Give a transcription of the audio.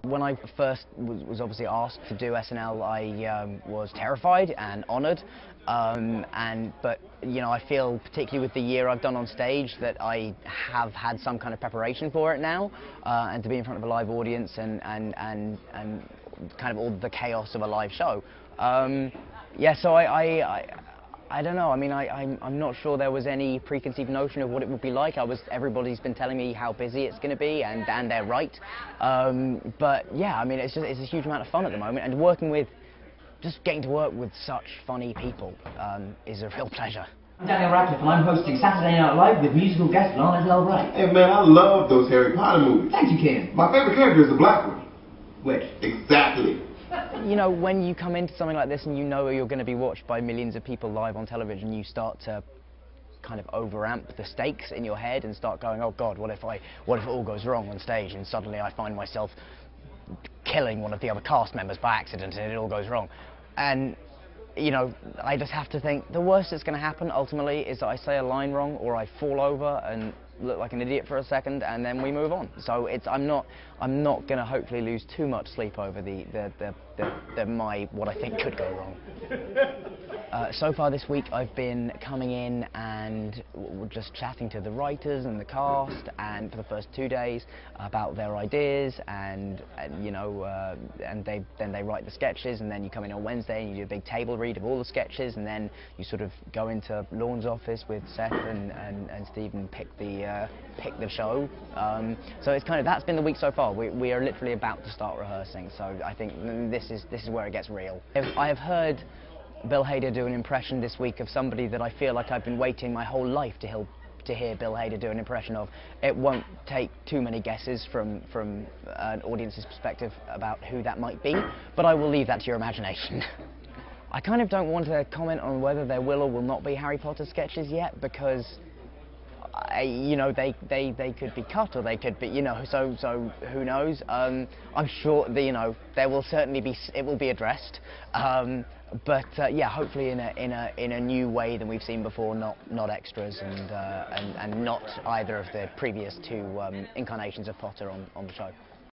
When I first was obviously asked to do SNL, I was terrified and honoured, but you know, I feel particularly with the year I've done on stage that I have had some kind of preparation for it now, and to be in front of a live audience and kind of all the chaos of a live show. Yeah, so I don't know. I mean, I'm not sure there was any preconceived notion of what it would be like. Everybody's been telling me how busy it's going to be, and they're right. But yeah, I mean, it's a huge amount of fun at the moment, and just getting to work with such funny people is a real pleasure. I'm Daniel Radcliffe, and I'm hosting Saturday Night Live with musical guest Lana Del Rey. Hey man, I love those Harry Potter movies. Thank you, Ken. My favorite character is the black one. Which? Exactly. You know, when you come into something like this and you know you're going to be watched by millions of people live on television, you start to kind of overamp the stakes in your head and start going, oh God, what if it all goes wrong on stage and suddenly I find myself killing one of the other cast members by accident and it all goes wrong. And you know, I just have to think the worst that's going to happen ultimately is that I say a line wrong or I fall over and look like an idiot for a second, and then we move on. So I'm not going to hopefully lose too much sleep over what I think could go wrong. So far this week I've been coming in and just chatting to the writers and the cast, and for the first 2 days about their ideas, and you know, and then they write the sketches, and then you come in on Wednesday and you do a big table read of all the sketches, and then you sort of go into Lorne's office with Seth and Steve and pick the show. So it's kind of, that's been the week so far. We are literally about to start rehearsing, so I think this is where it gets real. I have heard Bill Hader do an impression this week of somebody that I feel like I've been waiting my whole life to hear Bill Hader do an impression of. It won't take too many guesses from an audience's perspective about who that might be, but I will leave that to your imagination. I kind of don't want to comment on whether there will or will not be Harry Potter sketches yet, because you know, they could be cut or they could be, you know, so who knows. I'm sure you know, there will certainly be, it will be addressed, but yeah, hopefully in a new way than we've seen before, not extras and not either of the previous two incarnations of Potter on the show.